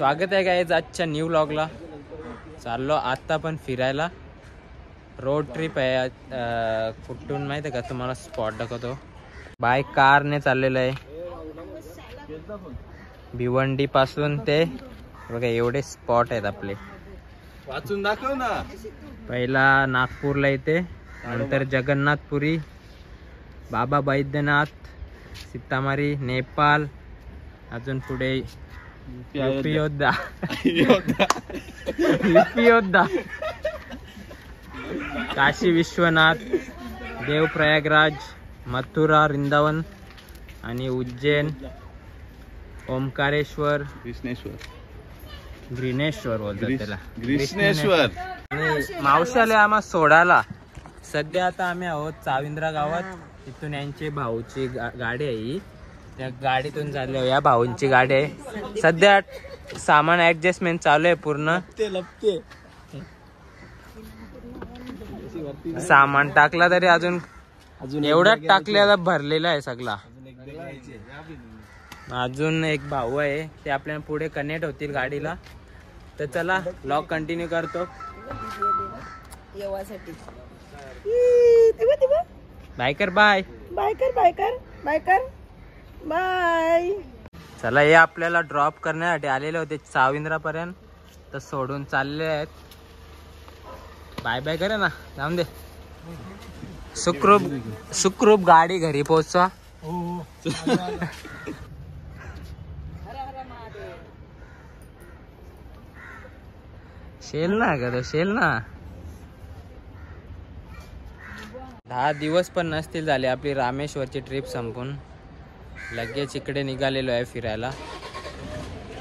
स्वागत आहे गाईज आजच्या न्यू व्लॉगला. चाललो आता पण फिरायला. रोड ट्रिप आहे. कुठून माहिती आहे का तुम्हाला स्पॉट दाखवतो. बाय कारने चाललेलं आहे. भिवंडी पासून ते बघा एवढे स्पॉट आहेत आपले. वाचून दाखव ना. पहिला नागपूरला येते, नंतर जगन्नाथपुरी, बाबा बैद्यनाथ, सीतामारी, नेपाळ, अजून पुढे यूपी योद्धा काशी विश्वनाथ, देव प्रयागराज, मथुरा, वृंदावन आणि उज्जैन, ओमकारेश्वर, ग्रीनेश्वर बोलतात त्याला, ग्रीष्णेश्वर. आणि मावशाले आम्हा सोडायला. सध्या आता आम्ही आहोत चाविंद्रा गावात. तिथून यांची भाऊची गाडी आहे ही. त्या गाडीतून चाललो. या भाऊंची गाडी आहे. सध्या सामान ऍडजस्टमेंट चालू आहे पूर्ण. सामान टाकला तरी अजून एवढ्याच टाकलेला भरलेला आहे सगळा. अजून एक भाऊ आहे, ते आपल्याला पुढे कनेक्ट होतील गाडीला. तर चला व्लॉग कंटिन्यू करतो. Biker bye biker bye. चला हे आपल्याला ड्रॉप करण्यासाठी आलेले होते चाविंद्रा पर्यंत, तर सोडून चालले आहेत. बाय बाय करे ना, जाऊन दे. सुखरूप गाडी घरी पोहोचवा. शेल ना का तो, शेल ना. 10 दिवस पण नसतील झाले आपली रामेश्वरची ट्रिप संपून. लगेच इकडे निघालेलो आहे फिरायला.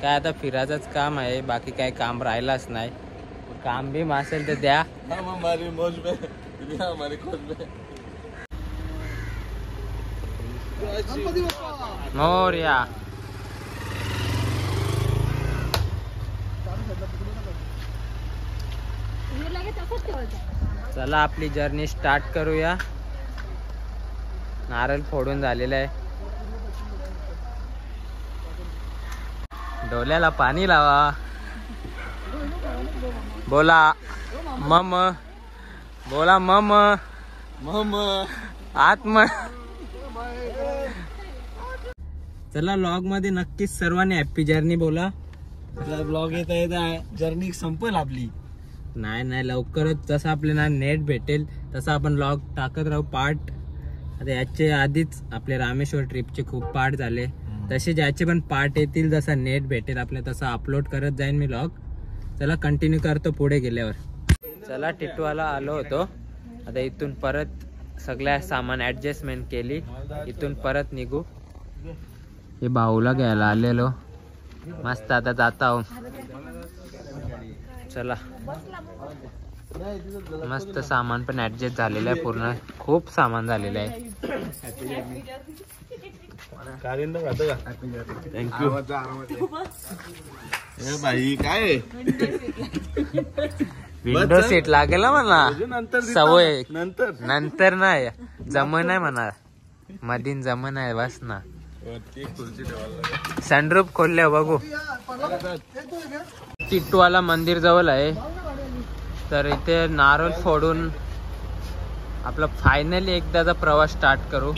काय आता फिरायचंच काम आहे, बाकी काय काम राहिलाच नाही. काम बी असेल तर द्या. मोरया. चला आपली जर्नी स्टार्ट करूया. नारळ फोडून झालेला आहे. डोल्याला पाणी लावा. बोला मम, बोला मम मम आत्म. चला व्लॉग मध्ये नक्कीच सर्वांनी हॅपी जर्नी बोला. ब्लॉग येता येता जर्नी संपेल आपली. नाही लवकरच जसं आपल्याला नेट भेटेल तसं आपण व्लॉग टाकत राहू पार्ट. आता याचे आधीच आपले रामेश्वर ट्रिपचे खूप पार्ट झाले, तसे ज्याचे पण पार्ट येतील जसा नेट भेटेल आपल्याला तसं अपलोड करत जाईन मी व्लॉग. चला कंटिन्यू करतो पुढे गेल्यावर. चला टिटवाला आलो होतो. आता इथून परत सगळ्या सामान ऍडजस्टमेंट केली. इथून परत निघू. हे भाऊला घ्यायला आलेलो. मस्त आता जाता हो. चला मस्त सामान पण ऍडजस्ट झालेलं आहे पूर्ण. खूप सामान झालेलं आहे. थँक्यू भाई. काय विंडो सीट लागेल ना म्हणा. सवय नंतर नाही जमन आहे म्हणा. मधीन जमन आहे बस ना. सनरूफ खोलले बघू. टिटवाला मंदिर जवळ आहे. तर इथे नारळ फोडून आपला फायनली एकदाचा प्रवास स्टार्ट करू.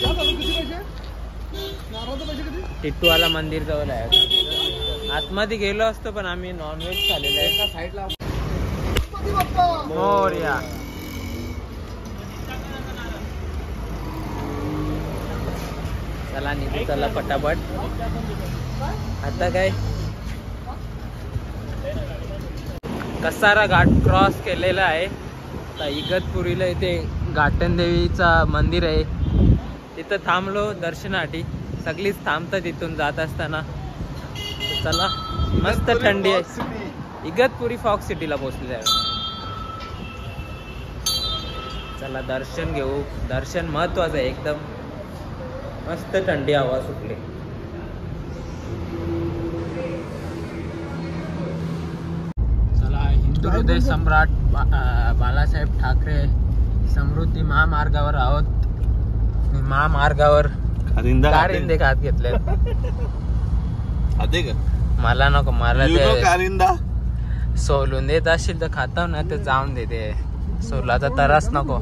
टिटवाला मंदिर जवळ आहे. आतमध्ये गेलो असतो पण आम्ही नॉनव्हेज खाल्लेलं आहे. मोरया. चला निघू. चला पटापट. आता काय कसारा घाट क्रॉस केलेला आहे. आता इगतपुरीला इथे घाटन देवीचा मंदिर आहे. तिथं थांबलो दर्शनासाठी. सगळीच थांबतात इथून जात असताना. चला मस्त थंडी आहे. इगतपुरी फॉक्स सिटीला पोहोचले आहे. चला दर्शन घेऊ. दर्शन महत्वाचं आहे एकदम. मस्त थंडी हवा सुटली. चला हिंदू हृदय सम्राट बाळासाहेब ठाकरे समृद्धी महामार्गावर आहोत. महामार्गावर कारिंदे खात घेतले. मला नको, मला ते कारिंदा सोलून देत असशील तर खाता ना, तर जाऊन दे, ते सोलाचा त्रास नको.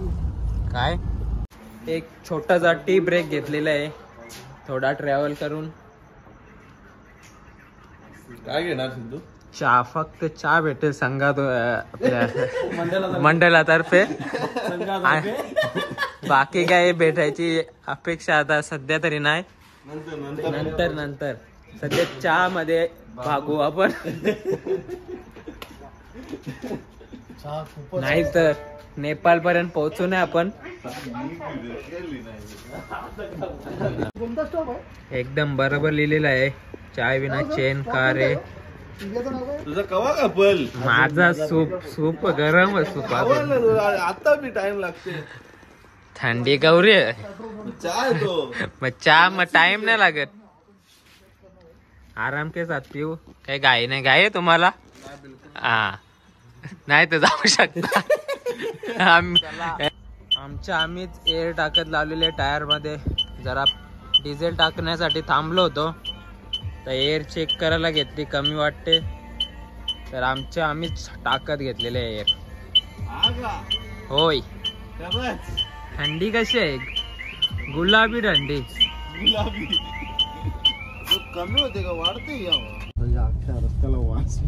काय एक छोटासा टी ब्रेक घेतलेला आहे, थोडा ट्रॅव्हल करून. काय घेणार सिद्धू? चहा, फक्त चहा भेटेल संघात आपल्या मंडळातर्फे. बाकी काय भेटायची अपेक्षा आता सध्या तरी नाही. नंतर सध्या चहा मध्ये भागू आपण. नाही तर नेपाळ पर्यंत पोहोचू नये आपण. एकदम बरोबर लिहिलेलं आहे, चाय विना चेन का रे. तुझा कवा कपल? माझा सूप गरम सूप. आता भी टाइम लागते, थंडी गौरी चाय तो मग चहा मग टाइम नाही लागत. आराम के साथ पिऊ. काही घाई नाही. घाई आहे तुम्हाला? हा, नाही तर जाऊ शकता. आम्हीच एअर टाकत लावलेले टायर मध्ये. जरा डिझेल टाकण्यासाठी थांबलो होतो, तर एअर चेक करायला घेतली, कमी वाटते तर आम्हीच टाकत घेतलेले एअर. होय. थंडी कशी आहे? गुलाबी थंडी. कमी होते का वाढते? अख्ख्या रस्त्याला वास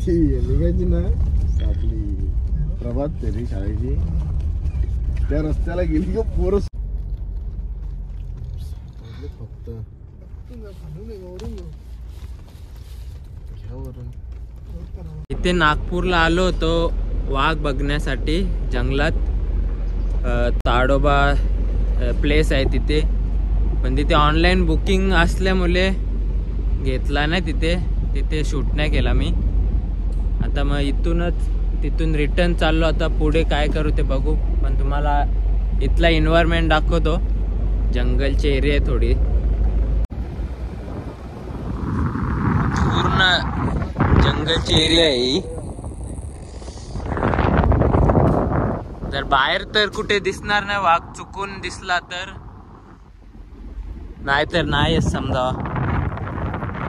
निघायची ना आपली प्रभात फेरी शाळेची, त्या रस्त्याला गेली का पोरं फक्त इथे नागपूरला आलो होतो वाघ बघण्यासाठी जंगलात. ताडोबा प्लेस आहे तिथे, पण तिथे ऑनलाईन बुकिंग असल्यामुळे घेतला नाही. तिथे शूट नाही केला मी. आता मग तिथून रिटर्न चाललो. आता पुढे काय करू ते बघू, पण तुम्हाला इथला एन्व्हायरमेंट दाखवतो. जंगलची एरिया आहे थोडी, पूर्ण जंगलची एरिया आहे ही. जर बाहेर तर कुठे दिसणार नाही वाघ, चुकून दिसला तर, नाहीतर नाही समजा.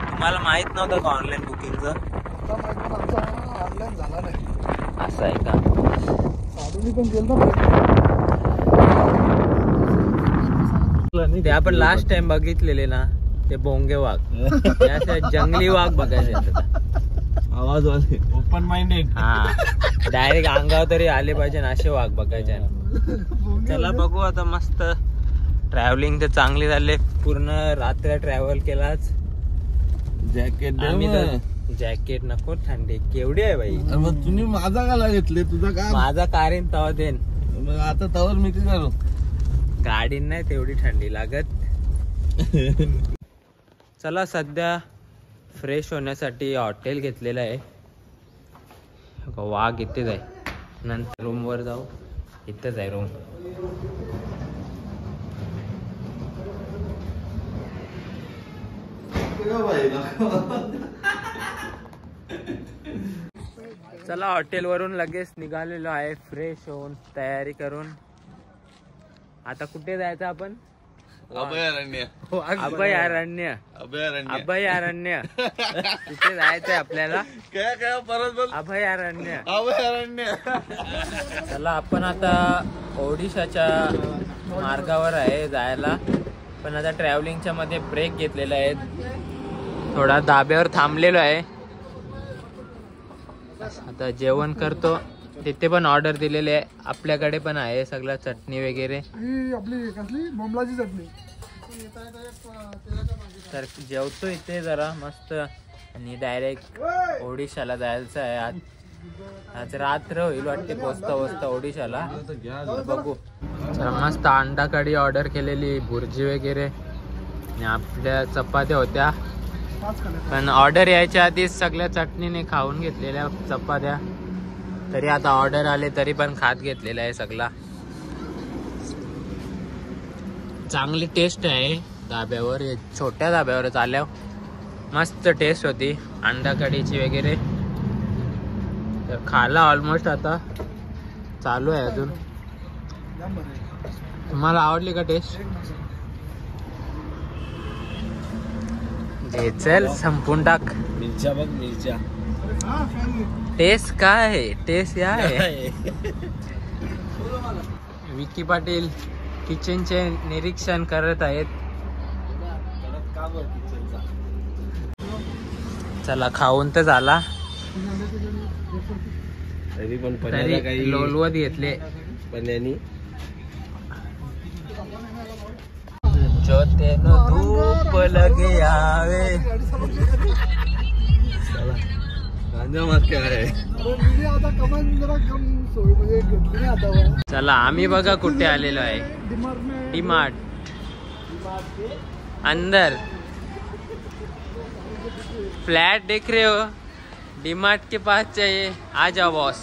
तुम्हाला माहित नव्हतं का ऑनलाईन बुकिंगचं? असं आहे का? ते आपण लास्ट टाइम बघितलेले ना, ते बोंगे वाघ. जंगली वाघ बघायचे आवाज वाले ओपन माइंडेड. हा, डायरेक्ट अंगावर तरी आले पाहिजे ना असे वाघ बघायचे. चला बघू आता. मस्त ट्रॅव्हलिंग तर चांगली झाले. पूर्ण रात्र ट्रॅव्हल केलाच. जॅकेट नको, थंडी केवढी आहे बाई. मग तुम्ही माझा काला घेतले? तुझा का? माझा कारीन तवा देन. आता तवर मी काय करू? गाडीन नाही तेवढी थंडी लागत. चला सध्या फ्रेश होण्यासाठी हॉटेल घेतलेलं आहे. वाघ इथेच आहे. नंतर रूम वर जाऊ. इथेच आहे रूम. चला हॉटेल वरून लगेच निघालेलो आहे फ्रेश होऊन, तयारी करून. आता कुठे जायचं आपण? अभयारण्य. अभयारण्य तिथे जायचंय आपल्याला. काय परत बोल. अभयारण्य. चला आपण आता ओडिशाच्या मार्गावर आहे जायला, पण आता ट्रॅव्हलिंगच्या मध्ये ब्रेक घेतलेला आहे. थोडा धाब्यावर थांबलेलो आहे. आता जेवण करतो. तिथे पण ऑर्डर दिलेले आहे. आपल्याकडे पण आहे सगळं, चटणी वगैरे. आपली कसली बोंबलाची चटणी. तर जेवतो इथे जरा मस्त, आणि डायरेक्ट ओडिशाला जायचं आहे. आज रात्र होईल वाटते पोचता ओडिशाला. बघू. तर मस्त अंडा कढी ऑर्डर केलेली, भुर्जी वगैरे, आणि आपल्या चपात्या होत्या. पण ऑर्डर यायच्या आधीच सगळ्या चटणीने खाऊन घेतलेल्या चपात्या. तरी आता ऑर्डर आले तरी पण खात घेतलेला आहे सगळा. चांगली टेस्ट आहे धाब्यावर, छोट्या धाब्यावरच आल्यावर मस्त टेस्ट होती अंडा कढीची वगैरे. तर खाला ऑलमोस्ट, आता चालू आहे अजून. तुम्हाला आवडली का टेस्ट? हे चल संपून टाक. मिरच्या बघ मिरच्या. टेस्ट काय आहे? टेस्ट या आहे. विकी पाटील किचनचे निरीक्षण करत आहेत. चला खाऊन तर झाला, तरी पण तरी लोलवत घेतले. पण्यानी जो तेनो धूप लगे आवे. चला आम्ही बघा कुठे आलेलो आहे. डीमार्ट अंदर फ्लैट देख रहे हो, डीमार्ट के पास चाहिए, आ जाओ बॉस.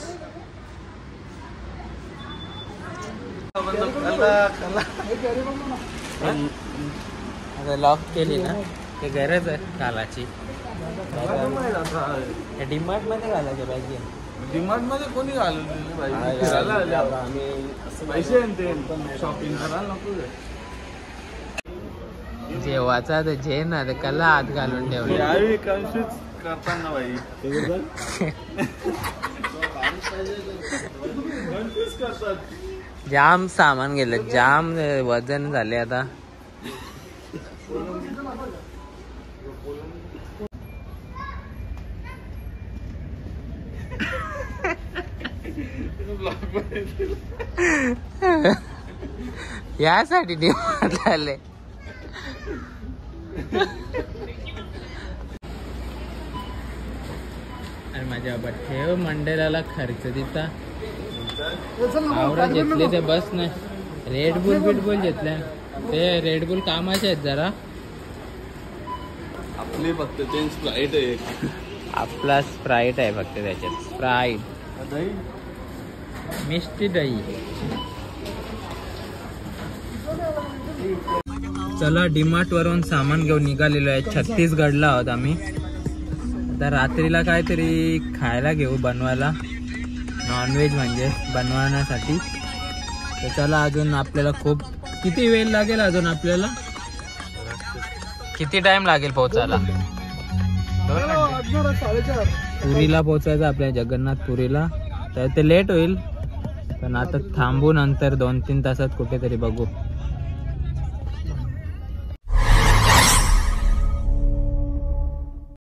लॉक केली ना, ते गरज आहे कालाची. डीमार्ट मध्ये घालायचं पाहिजे. डिमांड मध्ये कोणी घालून पैसे शॉपिंग करायला नको. जेवाचा तर जे ना ते कला हात घालून ठेवले. कन्फ्युज करताना बाई कन्फ्युज करतात. जाम सामान गेलं, जाम वजन झाले आता. यासाठी डिमांड आले. अरे माझ्या बाबा ठेव मंडळाला खर्च देता. आवरा घेतले ते बस नाही. रेडबुल बिडबुल घेतल्या, ते रेडबुल कामाचे आहेत जरा. आपली फक्त चेंज स्प्राईट आहे. आपला स्प्राईट आहे फक्त त्याच्यात. स्प्राईट मिष्टी दही. चला डीमार्ट वरून सामान घेऊन निघालेलो आहे. छत्तीसगडला आहोत आम्ही. आता रात्रीला काहीतरी खायला घेऊ बनवायला, नॉनव्हेज म्हणजे बनवण्यासाठी. तर चला अजून आपल्याला खूप किती वेळ लागेल अजून आपल्याला? किती टाइम लागेल पोहोचायला? 4:30. पुरीला पोहोचायचं आपल्या जगन्नाथ पुरीला. तर ते लेट होईल, पण आता थांबू, नंतर 2-3 तासात कुठेतरी बघू.